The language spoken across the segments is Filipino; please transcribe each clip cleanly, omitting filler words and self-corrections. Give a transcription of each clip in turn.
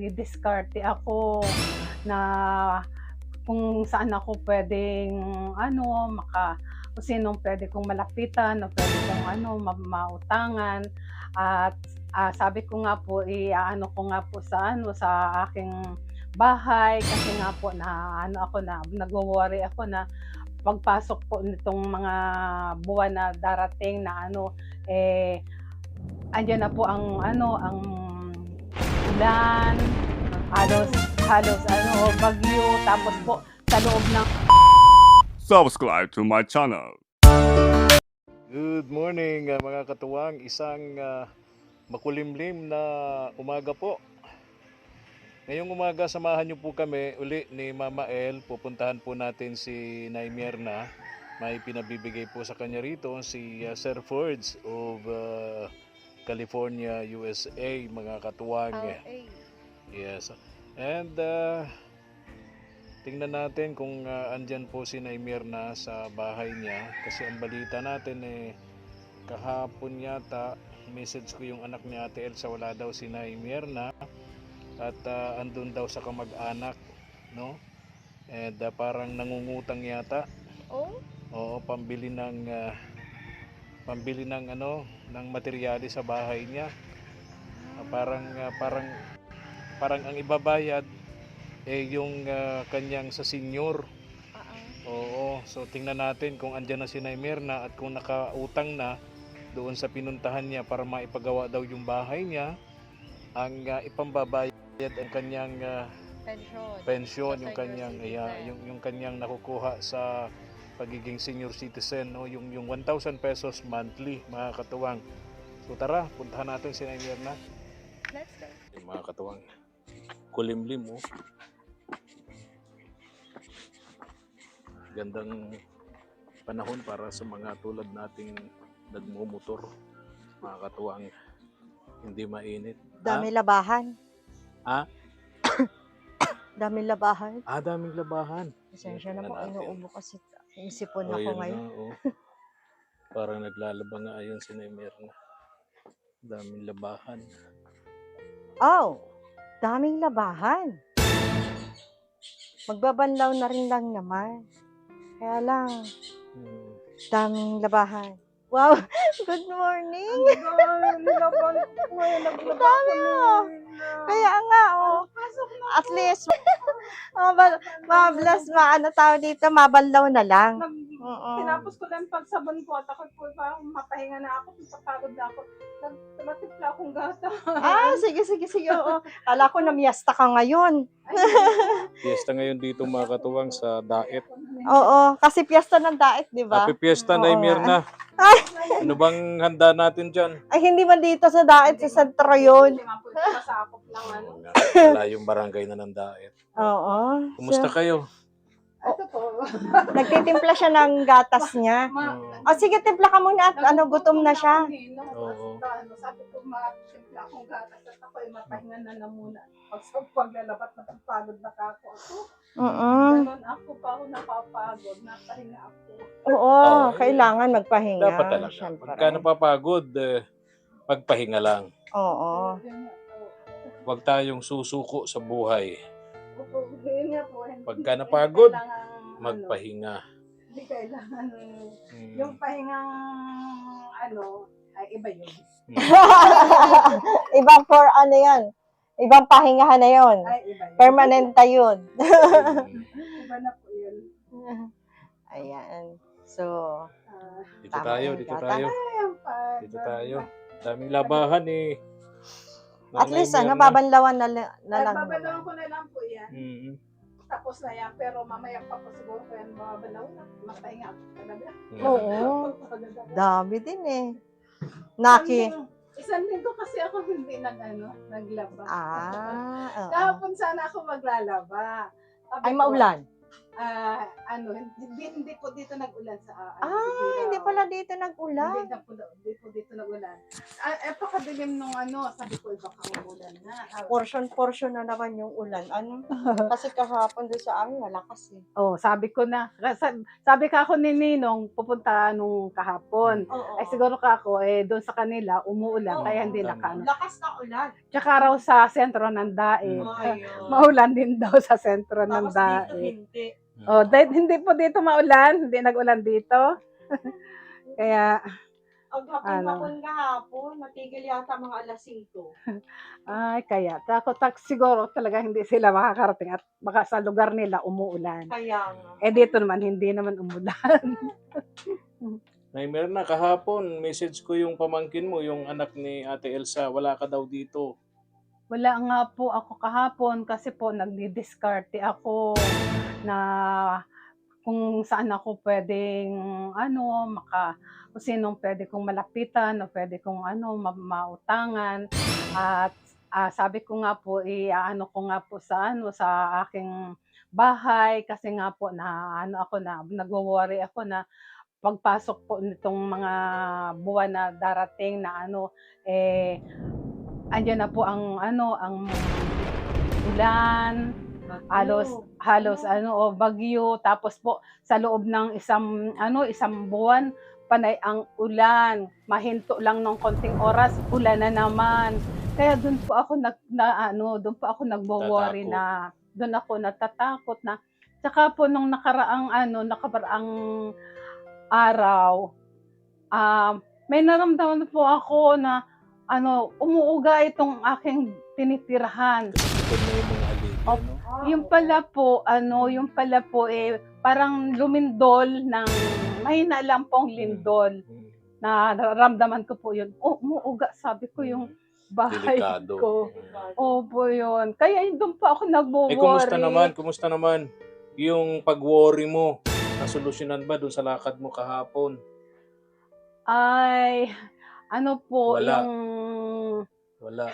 nagdi-diskarte ako na kung saan ako puwedeng kung sinong puwede kong malapitan o puwede kong mautangan at, sabi ko nga po i-aano ko nga po sa aking bahay kasi nga po nagwo-worry ako na pagpasok po nitong mga buwan na darating na andiyan na po ang ulan, halos halos bagyo tapos po sa loob ng Subscribe to my channel. Good morning mga katuwang, isang makulimlim na umaga po. Ngayong umaga samahan niyo po kami uli ni Mama El. Pupuntahan po natin si Nay Myrna. May pinabibigay po sa kanya rito si Sir Fords of California, USA, mga katuwang. Yes. And tingnan natin kung andyan po si Nay Myrna sa bahay niya. Kasi ang balita natin kahapon yata, message ko yung anak ni Ate Elsa, wala daw si Nay Myrna. At andun daw sa kamag-anak, no? And parang nangungutang yata. Oh? Oo, pambili ng ng materyales sa bahay niya. Parang ang ibabayad yung kanyang sa senior. Oo, so tingnan natin kung andyan na si Nay Myrna at kung nakautang na doon sa pinuntahan niya para maipagawa daw yung bahay niya. Ang ipambabayad ang kanyang pension, yung kanyang yung kanyang nakukuha sa pagiging senior citizen, no, yung 1,000 pesos monthly, mga katuwang. So tara, puntahan natin si Nay Myrna. Let's go. Mga katuwang, kulimlim, oh. Gandang panahon para sa mga tulad nating nagmumotor, mga katuwang, hindi mainit. Dami labahan. Ha? Dami labahan. Daming labahan. Pasensya na po, inuubo kasi isipon Oh, ako yun ngayon. na, oh. Parang naglalaba nga ayun si Nay Myrna. Daming labahan. Oh, daming labahan. Magbabanlaw na rin lang naman. Kaya lang, daming labahan. Wow, good morning. Dami mo. Kaya nga, oh. At least, mabanlaw na lang. Tinapos ko lang pagsabon ko at ako po mapahinga na ako, pagod na ako. Tumatimpla akong gata. Sige, oo. Kala ko na miyasta ka ngayon. Fiesta ngayon dito, mga katuwang, sa Daet. Oo, kasi piyesta ng daet, di ba? Happy Fiesta, Nay Oo nga. Myrna. Ano bang handa natin dyan? Ay, hindi man dito sa daet, sa sentro yun. Kasi nga po kasakop ng Wala yung barangay na ng Daet. Oo. Kumusta kayo? Ito po. Nagtitimpla siya ng gatas niya. O sige, timpla ka muna at gutom na siya. Oo. Sabi ko, matimpla akong gatas at ako mapahinga na muna. Paglalabat na pagpagod na ako. Ganon ako pa ako napapagod, napahinga ako. Oo, kailangan magpahinga. Dapat talaga. Siyempre. Pagka napapagod, magpahinga lang. Oo. Huwag tayong susuko sa buhay. Yun nga po. Pagka napagod, magpahinga. Hindi kailangan. Yung pahingang ay iba yun. Ibang for ano yan. Ibang pahingahan na yun. Ay iba yun. Permanenta yun. Iba na po yun. Ayan. So, Dito tama tayo, yung dito gata. tayo. Dito tayo. Daming labahan eh. At Nanay least, Myrna. babanlawan na lang. Babalawan ko na lang po yan. Mhm. Tapos na yan. Pero mamaya pa po siguro ko yan babalawan na. Mapahinga ako talaga. Oo. Pagod. Dami din eh. Isang linggo kasi ako hindi naglaba. Oo. Kahapon sana ako maglalaba. Sabi Ay, ko, maulan. Hindi po dito nag-ulan sa Hindi pala dito Hindi nag-ulan. hindi po dito nag-ulan. Pakadilim nung sabi ko baka umulan na. Portion na naman yung ulan. Kasi kahapon doon sa amin, malakas eh. Oh, sabi ko na. Sabi ka ako ni Ninong pupunta nung kahapon. Oo. Ay siguro ka ako doon sa kanila umuulan Oo, kaya hindi tama. nakano. Lakas na ulan. Tsaka raw sa sentro ng Dae. Ayun. Maulan din daw sa sentro ng Tapos dito Dae. hindi. Oh, dahil hindi po dito maulan, hindi nag-ulan dito. Kaya Ang hapon-hapon kahapon, natigil yata mga alas 5. kaya siguro talaga hindi sila makakarating at baka sa lugar nila umuulan. Kaya nga. Dito naman hindi naman umulan. Nay Mirna, kahapon, message ko yung pamangkin mo, yung anak ni Ate Elsa, wala ka daw dito. Wala nga po ako kahapon kasi po nagdi-diskarte ako na kung saan ako pwedeng kung sinong pwede kong malapitan o pwede kong mautangan at sabi ko nga po ko nga po sa aking bahay kasi nga po na nagwo-worry ako na pagpasok po nitong mga buwan na darating na andiyan na po ang ulan, halos bagyo, tapos po sa loob ng isang buwan panay ang ulan, mahinto lang ng konting oras ulan na naman. Kaya doon po ako nagwo-worry na doon ako natatakot na. Tsaka po nung nakaraang araw, may naramdaman po ako na umuuga itong aking tinitirahan. Ito na yung mga aligi, ano? Yung pala po parang lumindol ng mahina lang pong lindol. Na nararamdaman ko po yun. Umuuga, sabi ko yung bahay Delikado. ko. Opo yun. Kaya doon pa ako nagwo-worry. Kumusta naman yung pag-worry mo? Nasolusyonan ba doon sa lakad mo kahapon? Ay, Wala. yung Wala.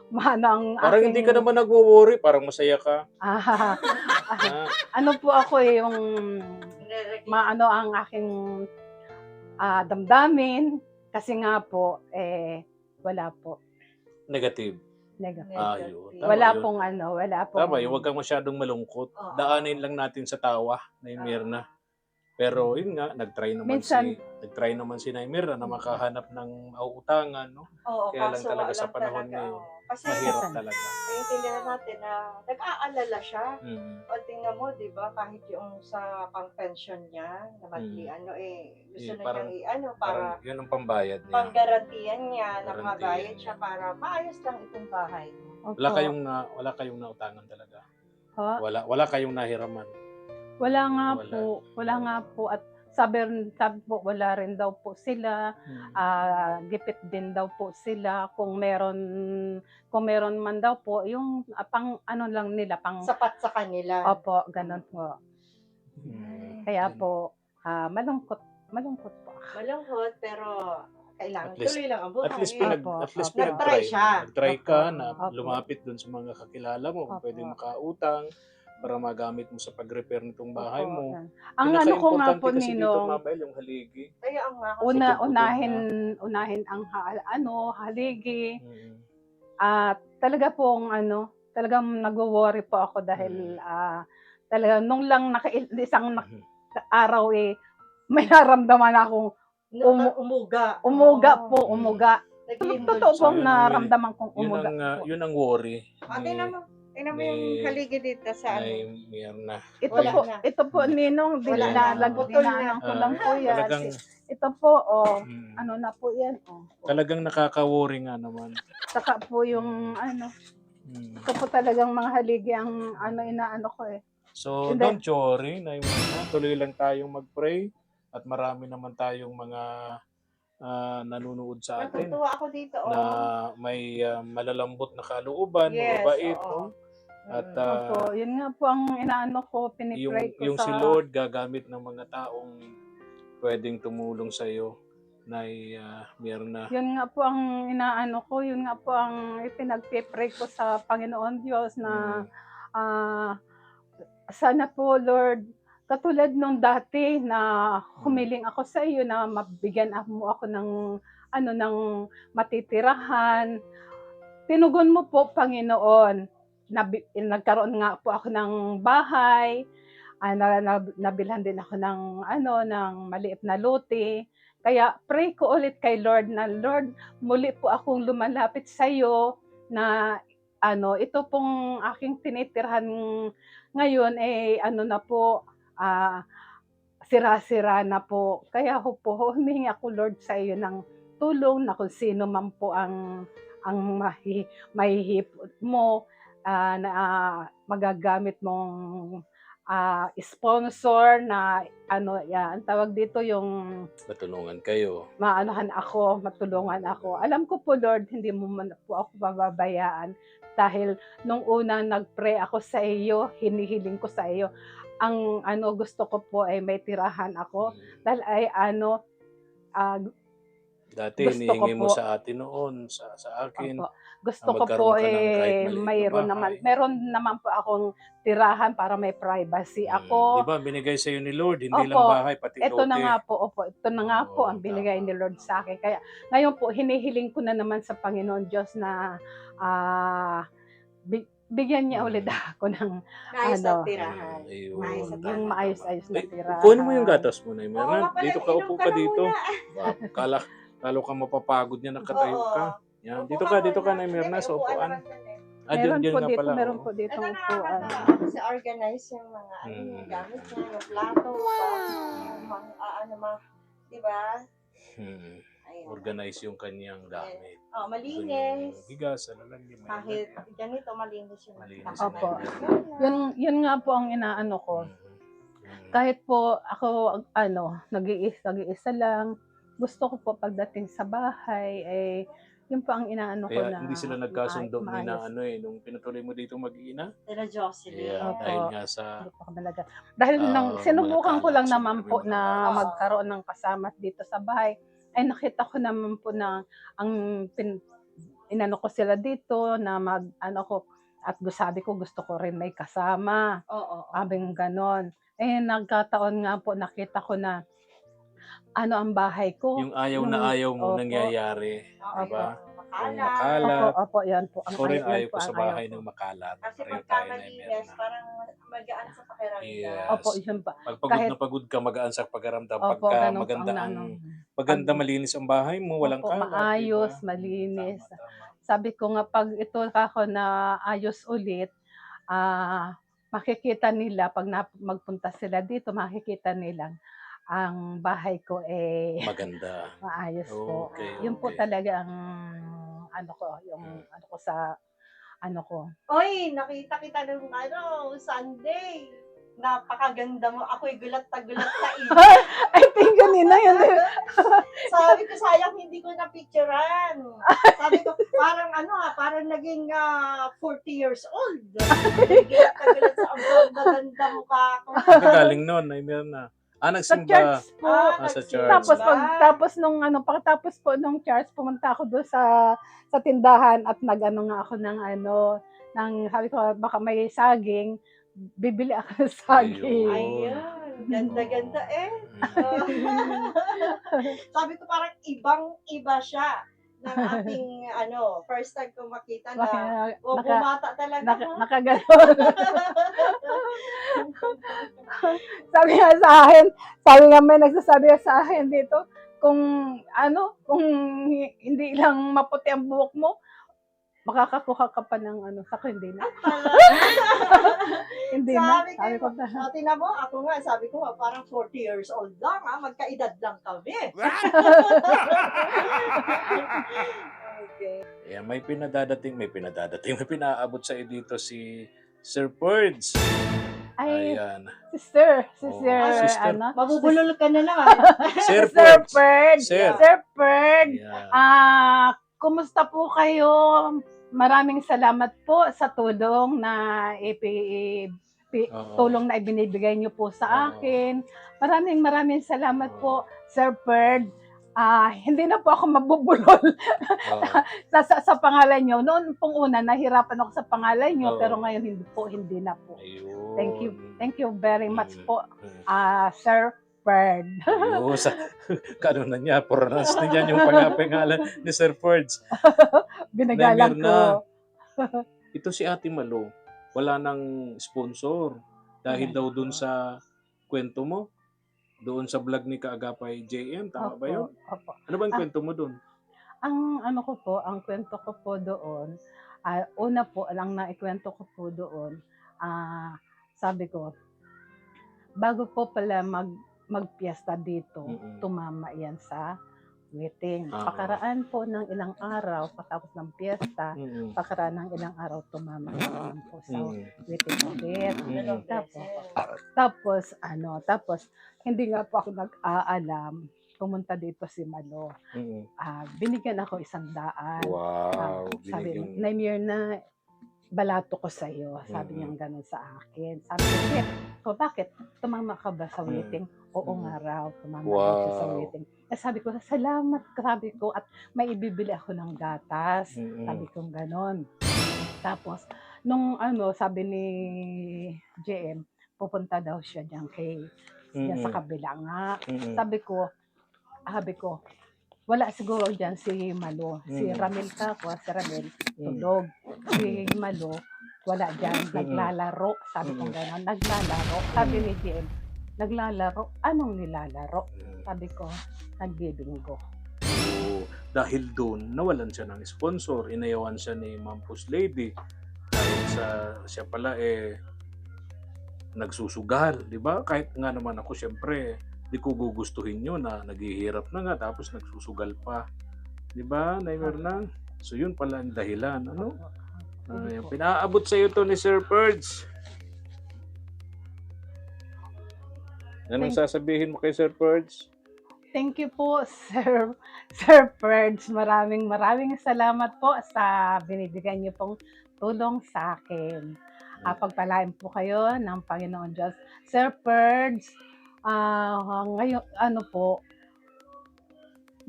manang Parang hindi ka naman nagwo-worry, parang masaya ka. po ako yung ang aking damdamin kasi nga po wala po. Negative. Negative. Yun. Wala yun. pong Tama, yung huwag kang masyadong malungkot. Daanin lang natin sa tawa, Nay Mirna. Pero yun nga, nagtry naman si Nay Mirna na makahanap ng mauutangan, no? Oo, Kaya lang kaso talaga wala sa panahon talaga, ngayon, Kasi mahirap talaga. naiintindihan natin na nag-aalala siya. Mm. O tingnan mo, di ba, kahit yung sa pang-pension niya, na monthly, gusto na parang- niyang Parang para yun ang pambayad niya. panggarantiyan niya na Garantiyan makabayad niya. siya para maayos lang itong bahay. Opo. Wala kayong nautangan talaga. Ha? Wala kayong nahiraman. Wala nga Wala. po at sabi po wala rin daw po sila, gipit din daw po sila kung meron man daw po yung pang lang nila pang Sapat sa kanila. opo, ganun po. Kaya po malungkot po ako. Malungkot, pero kailangan At least- tuloy lang ang buhay. At least Opo. pinag-try siya. Nag-try ka Opo. na Opo. lumapit dun sa mga kakilala mo kung Opo. pwedeng makautang para magamit mo sa pag-repair nitong bahay Opo, mo. yan. Ang ko nga po kasi dito, Ninong, Mabel, yung haligi. Kaya ang mga unahin ang haligi. Mm. At talaga pong talagang nagwo-worry po ako dahil talaga nung lang isang araw may naramdaman akong umuga. umuga. Naglindol Totoo siya. pong naramdaman kong umuga. Yun ang worry. Tingnan mo yung haligi dito sa Nay Mirna. Wala na. Ito po Ninong, Wala na. Putol na. dinaanan ko lang po yan. Talagang, Ito po mm, na po yan talagang nakaka-worry nga naman. Saka po yung Mm. ito po talagang mga haligi ang inaano ko So, Hindi. don't worry, Nay Mirna. Tuloy lang tayong mag-pray at marami naman tayong mga nanonood sa atin Natutuwa ako dito. na may malalambot na kalooban, Yes, mabait, oo. no? At Opo, yun nga po ang inaano ko, pinipray ko yung sa si Lord gagamit ng mga taong pwedeng tumulong sa iyo Nay Mirna. Yun nga po ang inaano ko, yun nga po ang ipinagpe-pray ko sa Panginoon Diyos na ah, sana po Lord, katulad nung dati na humiling ako sa iyo na mabigyan mo ako ng ano ng matitirahan. Tinugon mo po Panginoon. Nagkaroon nga po ako ng bahay, nabilhan din ako ng ng maliit na lote. Kaya pray ko ulit kay Lord na Lord, muli po akong lumalapit sa iyo na ito pong aking tinitirhan ngayon na po sira-sira na po. Kaya po humingi ako Lord sa iyo ng tulong na kung sino man po ang mahihipot mo na magagamit mong sponsor na ang tawag dito yung Matulungan kayo. matulungan ako. Alam ko po Lord, hindi mo man po ako pababayaan dahil nung una nagpray ako sa iyo, hinihiling ko sa iyo. Ang gusto ko po ay may tirahan ako dahil ay Dati gusto ko hinihingi mo po. sa atin noon, sa akin. Opo. Gusto ko po magkaroon ka ng kahit maliit na bahay. meron naman po akong tirahan para may privacy Di ako. ba, binigay sa iyo ni Lord, hindi Opo. lang bahay, pati Ito lote. na nga po, ito na nga po Oo, ang binigay tama. ni Lord sa akin. Kaya ngayon po, hinihiling ko na naman sa Panginoon Diyos na bigyan niya ulit ako ng Maayos na Ano? tirahan. Ayun. Maayos na yung tama. maayos-ayos na Eh, tirahan. kunin mo yung gatas mo na, Oo Mirna. nga pala, Dito ka, inom upo ka ka na dito. muna. Lalo ka mapapagod niya, nakatayo Oo. ka. Yan. Upo Dito ka ka muna. na, Mirna, Hindi, sa may upuan upuan. naman dun eh. Meron Diyan po nga dito, pala. meron oo. po dito Ito ang upuan. nakakatawa kasi organize yung mga yung gamit niya, yung plato, di ba? Ayun. Organize yung kanyang gamit. Oh, Yung malinis. bigas, lalagyan. Kahit ganito, malinis yung Malinis tahanan Opo. niya. Yun nga po ang inaano ko. Kahit po ako nag-iisa lang, gusto ko po pagdating sa bahay yun po ang inaano ko Kaya na hindi sila nagkasundo ni maayos. nung pinatuloy mo dito mag-iina. Sila Jocelyn. Yeah, Opo. dahil nga sa Hindi po ako malaga. Dahil nung mga sinubukan ko lang kalat, naman siyempre po may mga na kalat. magkaroon ng kasama dito sa bahay, ay nakita ko naman po na inano ko sila dito na at sabi ko gusto ko rin may kasama. Oo. Abing ganon. Nagkataon nga po nakita ko na ang bahay ko. yung ayaw na ayaw mo Opo. nangyayari. Oo, Diba? yung Yung makalat. makalat. Opo, yan po. Ako rin yan ayaw po ko sa ang ayaw bahay ko. ng makalat. Kasi Pareho pagka tayo na malinis, parang magaan sa pakiramdam. Yes. Opo, yun pa. Pag pagod kahit- na pagod ka, magaan sa pagkaramdam. Opo, Pagka ganun po maganda ang maganda malinis ang bahay mo, walang Opo, kalat. maayos, diba? malinis. Tama. Sabi ko nga pag ito ako na ayos ulit, makikita nila pag magpunta sila dito, makikita nila ang bahay ko Maganda. maayos po. Okay, Yun po okay. talaga ang ko sa ko. Oy, nakita kita nung Sunday. Napakaganda mo. Ako'y gulat na Ay, tingnan nila yun. Sabi ko, sayang hindi ko na-picturean. Sabi ko, parang parang naging 40 years old. Gulat na gulat sa ang ganda mukha ko. Galing noon, ay meron na. Sa Nagsimba. church po. Sa church. Tapos po nung church, pumunta ako doon sa tindahan at nga ako ng sabi ko baka may saging, bibili ako ng saging. Ayun, ganda-ganda eh. Mm. Sabi ko parang ibang-iba siya ng ating first time kong makita na bumata talaga. Nakaganon. Sabi nga may nagsasabi sa akin dito, kung hindi lang maputi ang buhok mo, makakakuha ka pa ng hindi na. Hindi na. Sabi ko, tingnan mo, ako nga, sabi ko, parang 40 years old lang, magkaedad lang kami. Okay. Yeah, may pinaabot sa iyo dito si Sir Purge. Ay, Ayan. sister, sister. Mabubulol ka na naman. Sir Sir Purge. Purge. Sir. Sir Purge. Yeah. Kumusta po kayo? Maraming salamat po sa tulong na tulong na ibinibigay niyo po sa Oo. akin. Maraming salamat po, Sir Purge. Hindi na po ako mabubulol Oo. sa pangalan niyo. Noon pong una, nahirapan ako sa pangalan niyo, Oo. pero ngayon hindi na po. Ayun. Thank you very much Mm. po, Mm. Sir Ferd. Ayun. Kano na niya, pronounce na niyan yung pangalan ni Sir Ferds. Binagalan Naimir ko. na. Ito si Ate Malo, wala nang sponsor. Dahil daw dun sa kwento mo, doon sa vlog ni Kaagapay JM, tama ba yun? Opo. Ano ba ang kwento mo dun? Ang kwento ko po doon, una po, ang naikwento ko po doon, sabi ko, bago po pala magpiesta dito, Mm-mm. tumama yan sa meeting. Ah. Pakaraan po ng ilang araw, patapos ng piesta, Mm-mm. pakaraan ng ilang araw, tumama naman po sa Mm. meeting ulit. Mm. Tapos, hindi nga po ako nag-aalam, pumunta dito si Malo. Mm. Binigyan ako 100. Wow. Sabi, Binigyan. Naimir na, balato ko sa iyo. Sabi niya gano'n sa akin. Sabi ko, bakit? Tumama ka ba sa waiting? Oo nga raw, tumama daw siya sa Wow. waiting. Sabi ko, salamat, sabi ko, at may ibibili ako ng gatas. Mm-mm. Sabi ko gano'n. Tapos, sabi ni JM, pupunta daw siya diyan diyan sa kabila nga. Mm-mm. Sabi ko, wala siguro diyan si Malo. Si Ramil si Ramil, tulog. Si Malo, wala diyan, naglalaro. Sabi ko gano'n, naglalaro. Sabi ni JM, naglalaro? Anong nilalaro? Sabi ko, nagbibinggo. Oo. Dahil doon, nawalan siya ng sponsor. Inayawan siya ni Mampus Lady. Dahil siya pala nagsusugal, di ba? Kahit nga naman ako, syempre, di ko gugustuhin yun na naghihirap na nga tapos nagsusugal pa. Di ba, Naimir na? So yun pala ang dahilan. Ano? Yung pinaabot sa iyo to ni Sir Ferds. Anong sasabihin mo kay Sir Ferds? Thank you po, Sir Ferds. Maraming salamat po sa binibigyan niyo pong tulong sa akin. Pagpalain po kayo ng Panginoon Diyos. Sir Ferds, ngayon,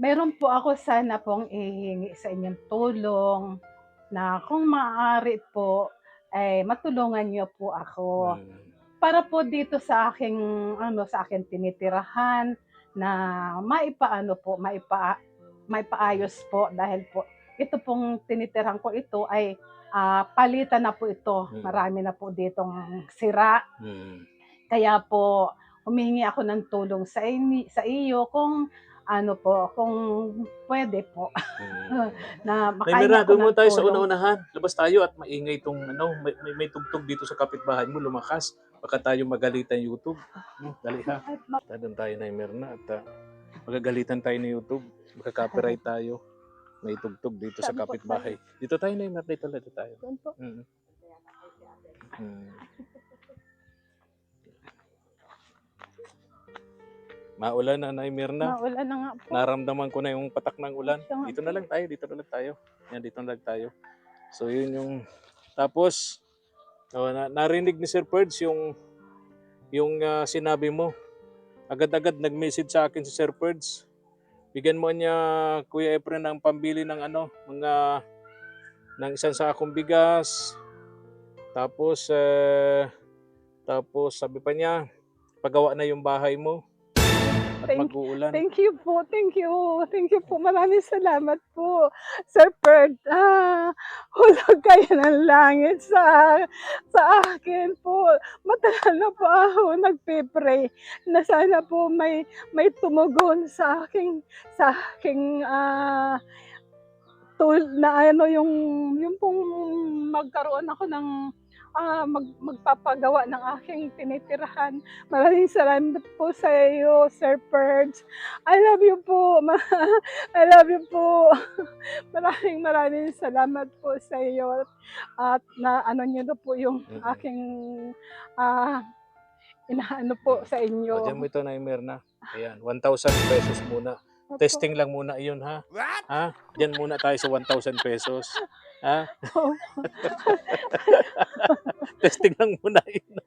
meron po ako sana pong ihingi sa inyong tulong na kung maaari po, matulungan niyo po ako. Para po dito sa aking tinitirahan na maipaayos po dahil po ito pong tinitirahan ko ito ay palitan na po ito. Marami na po ditong sira. Kaya po humihingi ako ng tulong sa iyo kung kung pwede po na makain Naimir, ako doon mo ng tayo sa tulong. una-unahan. Labas tayo at maingay itong may tugtog dito sa kapitbahay mo, lumakas. Baka tayo magalitan YouTube. Dali ha. Doon tayo, Naimir na. At magagalitan tayo ni YouTube. Baka copyright tayo. May tugtog dito sa kapitbahay. Dito tayo, Naimir. Dito tayo. Maulan na, Naimir na. Maulan na nga po. Naramdaman ko na yung patak ng ulan. Dito na lang tayo. Yan, dito na lang tayo. So, yun yung... Tapos, narinig ni Sir Ferds yung sinabi mo. Agad-agad nag-message sa akin si Sir Ferds. Bigyan mo niya, Kuya Efren, ng pambili ng ng isang sakong bigas. Tapos sabi pa niya, pagawa na yung bahay mo. At mag-uulan. Thank you po. Maraming salamat po, Sir Ferd. Hulog kayo ng langit sa akin po. Matagal na po ako nagpe-pray na sana po may tumugon sa aking yung pong magkaroon ako ng magpapagawa ng aking tinitirahan. Maraming salamat po sa iyo, Sir Ferds. I love you po. Maraming salamat po sa iyo. At niyo na po yung aking inaano po sa inyo. Diyan mo ito, Naimir na. Ayan, 1,000 pesos muna. Testing lang muna iyon, ha? Ha? Diyan muna tayo sa 1,000 pesos. Ha? Testing lang muna yun.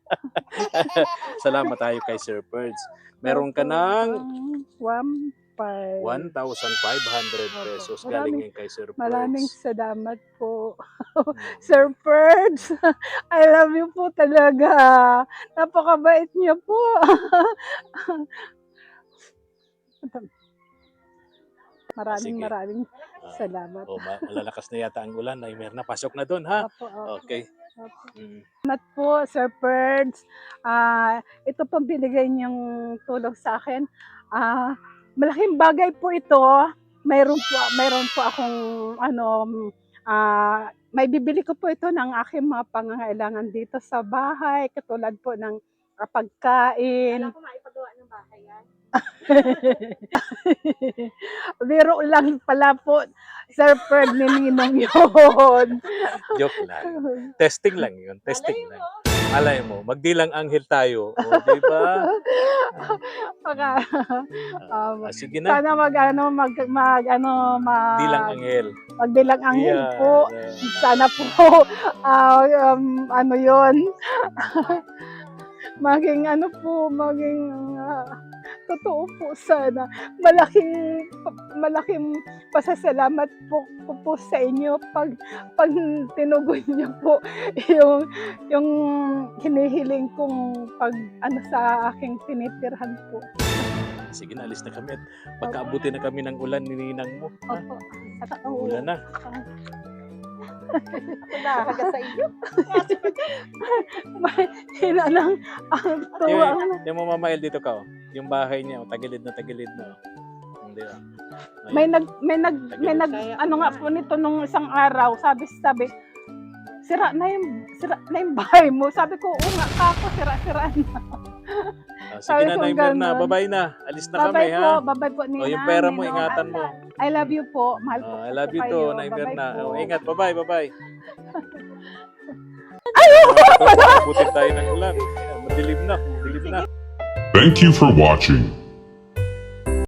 Salamat tayo kay Sir Ferds. Meron ka ng 1,500. 1,500 pesos galing yan kay Sir Maraming Ferds. salamat po. Hmm. Sir Ferds, I love you po talaga. Napakabait niyo po. Sige. Maraming Ah, salamat. malalakas na yata ang ulan. Naimer na, pasok na doon, ha? Opo, opo. Okay. Opo. Mm. Salamat po, Sir Ferds. Ito pang binigay niyong tulong sa akin. Malaking bagay po ito. Mayroon po akong may bibili ko po ito ng aking mga pangangailangan dito sa bahay, katulad po ng pagkain. Wala ko maipagawa ng bahay yan. Biro lang pala po, Sir Ferd, nininong yun. Joke lang. Testing lang yun. Testing Malay lang. mo. Alay mo, magdilang anghel tayo. O, di ba? Sige na. Sana Dilang anghel. magdilang anghel Yeah. po. Sana po, yun. maging totoo po sana. Malaking pasasalamat po sa inyo pag tinugon niyo po yung hinihiling kong sa aking tinitirhan po. Sige na, alis na kami at pagkaabuti na kami ng ulan ni ninang mo. Ha? Opo. Ulan na. Ako nakakaga sa iyo. Hina lang ang tuwa. Yung mamamail dito ka, oh. Yung bahay niya, oh, tagilid na. Oh. Hindi ba? May nga po nito nung isang araw, sabi, sira na yung bahay mo. Sabi ko, oo nga, kako, sira na. Sige sabi na, ko Naimer na. ganun. Bye-bye na. Alis na kami, ha? Babay po, Nina. O, yung pera mo, ingatan mo. I love you po. Mahal po. I love you kayo. too, Naimer Bye-bye na. po. O, ingat, bye-bye. Abutin tayo ng ulan. Madilim na. Thank you for watching.